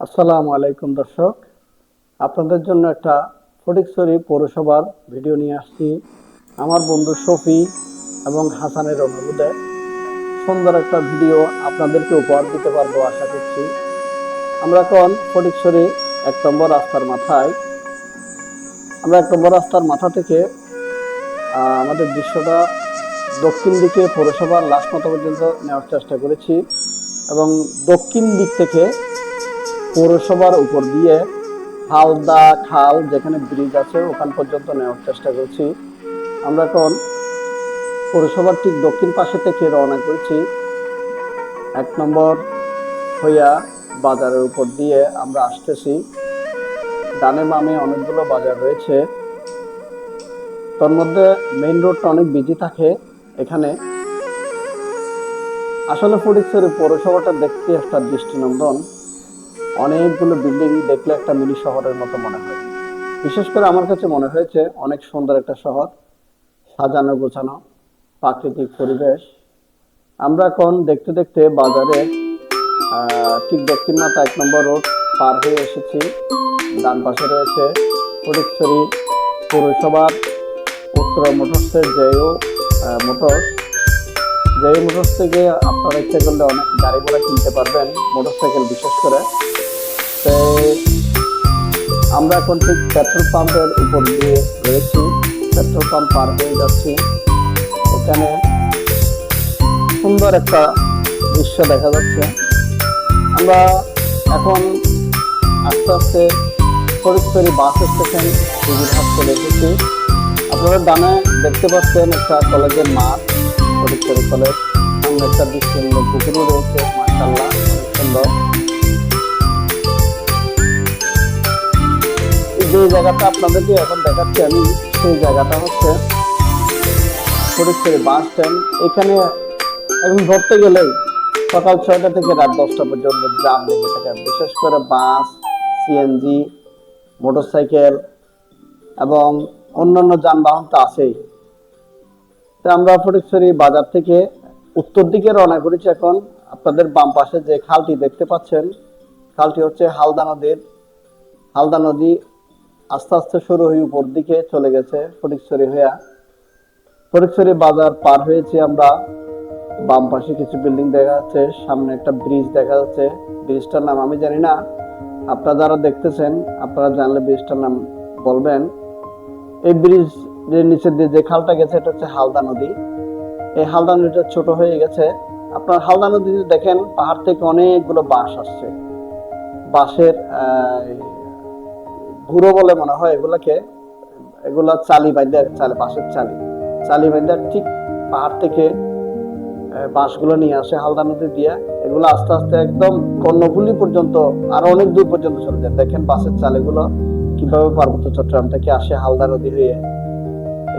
আসসালামু আলাইকুম দর্শক, আপনাদের জন্য একটা ফটিকছড়ি পৌরসভার ভিডিও নিয়ে আসছি। আমার বন্ধু শফি এবং হাসানের অনুরোধে সুন্দর একটা ভিডিও আপনাদেরকে উপহার দিতে পারবো আশা করছি। আমরা এখন ফটিকছড়ি ১ নম্বর রাস্তার মাথায়। আমরা ১ নম্বর রাস্তার মাথা থেকে আমাদের দৃশ্যটা দক্ষিণ দিকে পৌরসভার লাস্ট মাথা পর্যন্ত নেওয়ার চেষ্টা করেছি এবং দক্ষিণ দিক থেকে পৌরসভার উপর দিয়ে হালদা খাল যেখানে ব্রিজ আছে ওখান পর্যন্ত নেওয়ার চেষ্টা করছি। আমরা এখন পৌরসভার ঠিক দক্ষিণ পাশে থেকে রওনা করেছি। ১ নম্বর হইয়া বাজারের উপর দিয়ে আমরা আসতেছি। ডানে বামে অনেকগুলো বাজার রয়েছে, তার মধ্যে মেইন রোডটা অনেক বিজি থাকে এখানে। আসলে ফটিকছড়ি পৌরসভাটা দেখতে একটা দৃষ্টিনন্দন, অনেকগুলো বিল্ডিং দেখলে একটা মিনি শহরের মতো মনে হয়। বিশেষ করে আমার কাছে মনে হয়েছে অনেক সুন্দর একটা শহর, সাজানো গোছানো, প্রাকৃতিক পরিবেশ। আমরা এখন দেখতে দেখতে বাজারে ঠিক দক্ষিণ মাথা ১ নম্বর রোড পার হয়ে এসেছি। ডান পাশে রয়েছে ফটিকছড়ি পৌরসভার উত্তর মোটরসের জেও মোটরস। জেও মোটরস থেকে আপনারা ইচ্ছে করলে অনেক গাড়ি ঘোড়া কিনতে পারবেন, মোটরসাইকেল বিশেষ করে। তো আমরা এখন ঠিক পেট্রোল পাম্পের উপর দিয়ে রয়েছি, পেট্রোল পাম্প পার হয়ে যাচ্ছি। এখানে সুন্দর একটা দৃশ্য দেখা যাচ্ছে। আমরা এখন আস্তে আস্তে ফটিকছড়ি বাস স্টেশন হাট চলে এসেছি। আপনারা ডানে দেখতে পাচ্ছেন একটা কলেজের মাঠ, ফটিকছড়ি কলেজ। সামনে একটা দৃষ্টিনন্দন পুকুরও রয়েছে, মাশাআল্লাহ অনেক সুন্দর। যে জায়গাটা আপনাদেরকে এখন দেখাচ্ছি আমি, সেই জায়গাটা হচ্ছে ফটিকছড়ি বাস স্ট্যান্ড। এখানে এখন ধরতে গেলেই সকাল ৬টা থেকে রাত ১০টা পর্যন্ত জ্যাম লেগে থাকে, বিশেষ করে বাস, সিএনজি, মোটরসাইকেল এবং অন্যান্য যানবাহন তো আছেই। তো আমরা ফটিকছড়ি বাজার থেকে উত্তর দিকে রওনা করেছি। এখন আপনাদের বাম পাশে যে খালটি দেখতে পাচ্ছেন, খালটি হচ্ছে হালদা নদীর। হালদা নদী আস্তে আস্তে শুরু হয়ে উপর দিকে চলে গেছে ফটিকছড়ি হইয়া। ফটিকছড়ি বাজার পার হয়েছি আমরা। বাম পাশে কিছু বিল্ডিং দেখা যাচ্ছে, সামনে একটা ব্রিজ দেখা যাচ্ছে। ব্রিজটার নাম আমি জানি না, আপনারা যারা দেখতেছেন আপনারা জানলে ব্রিজটার নাম বলবেন। এই ব্রিজের নিচে দিয়ে যে খালটা গেছে এটা হচ্ছে হালদা নদী। এই হালদা নদীটা ছোট হয়ে গেছে। আপনার হালদা নদীতে দেখেন পাহাড় থেকে অনেকগুলো বাঁশ আসছে, বাঁশের ঘুরো বলে মনে হয় এগুলাকে। এগুলা চালি বাইন্দা, বাঁশের চালি চালি বাইন্দা ঠিক পাহাড় থেকে বাঁশগুলো নিয়ে আসে হালদা নদী দিয়ে। এগুলো আস্তে আস্তে একদম কর্ণফুলী পর্যন্ত আরো অনেক দূর পর্যন্ত চলে যায়। দেখেন বাঁশের চালিগুলো কিভাবে পার্বত্য চট্টগ্রাম থেকে আসে হালদা নদী হয়ে।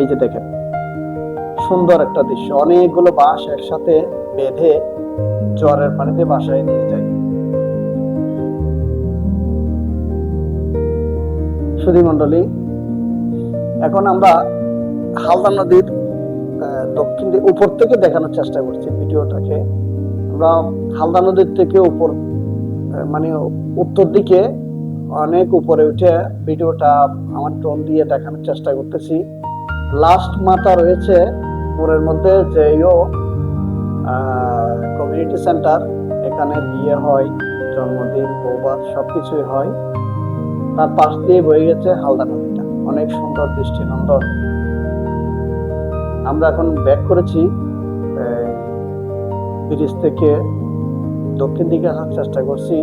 এই যে দেখেন সুন্দর একটা দৃশ্য, অনেকগুলো বাঁশ একসাথে বেঁধে জোয়ারের পানিতে বাসায় নিয়ে যায়। সুধী মন্ডলী, এখন আমরা হালদা নদীর দক্ষিণ দিকে উপর থেকে দেখানোর চেষ্টা করছি ভিডিওটাকে। আমরা হালদা নদীর থেকে উপর মানে উত্তর দিকে অনেক উপরে উঠে ভিডিওটা আমার ড্রোন দিয়ে দেখানোর চেষ্টা করতেছি। লাস্ট মাথা রয়েছে পুরের মধ্যে যেও কমিউনিটি সেন্টার। এখানে বিয়ে হয়, জন্মদিন, বৌভাত সবকিছুই হয়। তার পাশ দিয়ে বয়ে গেছে হালদা নদীটা, অনেক সুন্দর দৃষ্টিনন্দন। আমরা এখন ব্যাক করেছি ব্রিজ থেকে দক্ষিণ দিকে আসার চেষ্টা করছি।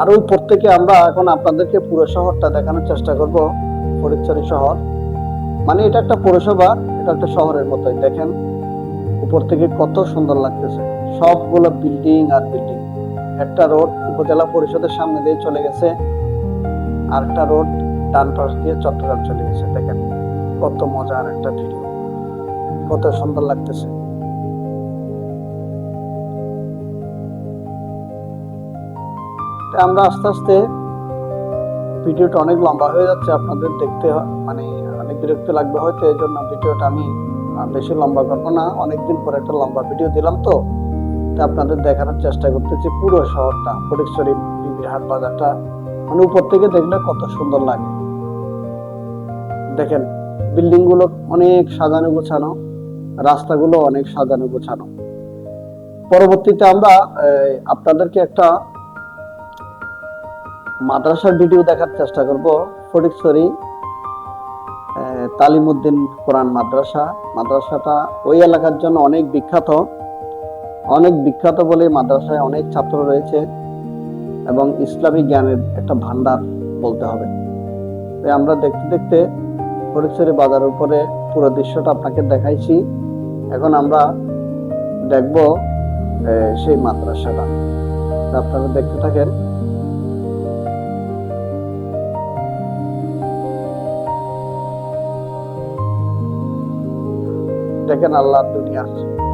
আরো উপর থেকে আমরা এখন আপনাদেরকে পুরো শহরটা দেখানোর চেষ্টা করব। ফটিকছড়ি শহর মানে এটা একটা পৌরসভা, এটা একটা শহরের মতোই। দেখেন উপর থেকে কত সুন্দর লাগতেছে, সবগুলো বিল্ডিং আর বিল্ডিং। একটা রোড উপজেলা পরিষদের সামনে দিয়ে চলে গেছে, আর একটা রোড ডান পাশ দিয়ে চট্টগ্রাম চলে গেছে। দেখেন কত মজার একটা ভিডিও, কত সুন্দর লাগতেছে। আমরা আস্তে আস্তে ভিডিওটা অনেক লম্বা হয়ে যাচ্ছে, আপনাদের দেখতে মানে অনেক বিরক্ত লাগবে হয়তো, এই জন্য ভিডিওটা আমি বেশি লম্বা করবো না। অনেকদিন পর একটা লম্বা ভিডিও দিলাম তো, আপনাদের দেখানোর চেষ্টা করতেছি পুরো শহরটা, ফটিকছড়ি বিবির হাট বাজারটা মানে উপর থেকে দেখলে কত সুন্দর লাগে। দেখেন বিল্ডিং গুলো অনেক সাজানো গোছানো, রাস্তাগুলো অনেক সাজানো গোছানো। পরবর্তীতে আমরা আপনাদেরকে একটা মাদ্রাসার ভিডিও দেখার চেষ্টা করব। ফটিকছড়ি তালিমউদ্দিন কোরআন মাদ্রাসাটা ওই এলাকার জন্য অনেক বিখ্যাত বলে মাদ্রাসায় অনেক ছাত্র রয়েছে এবং ইসলামী জ্ঞানের একটা ভান্ডার বলতে হবে। আমরা দেখতে দেখতে ফটিকছড়ি বাজারের উপরে পুরো দৃশ্যটা আপনাকে দেখাইছি। এখন আমরা দেখব সেই মাদ্রাসাটা, আপনারা দেখতে থাকেন। দেখেন আল্লাহর দুনিয়ার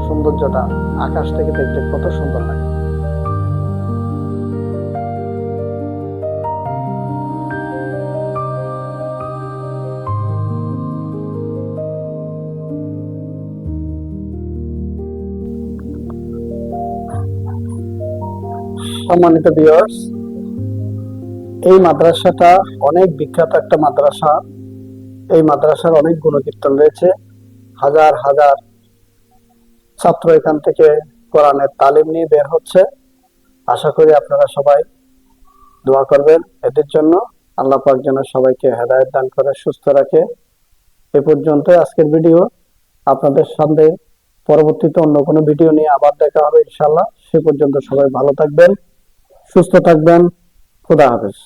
সৌন্দর্যটা আকাশ থেকে দেখতে কত সুন্দর লাগে। সম্মানিত ভিউয়ার্স, এই মাদ্রাসাটা অনেক বিখ্যাত একটা মাদ্রাসা। এই মাদ্রাসার অনেক গুণকীর্তন রয়েছে, হাজার হাজার ছাত্র এখান থেকে কোরআনের তালিম নিয়ে বের হচ্ছে। আশা করি আপনারা সবাই দোয়া করবেন এদের জন্য। আল্লাহ পাক যেন সবাইকে হেদায়েত দান করে, সুস্থ রাখে। এ পর্যন্ত আজকের ভিডিও। আপনাদের সামনে পরবর্তীতে অন্য কোনো ভিডিও নিয়ে আবার দেখা হবে ইনশাআল্লাহ। সে পর্যন্ত সবাই ভালো থাকবেন, সুস্থ থাকবেন। খোদা হাফেজ।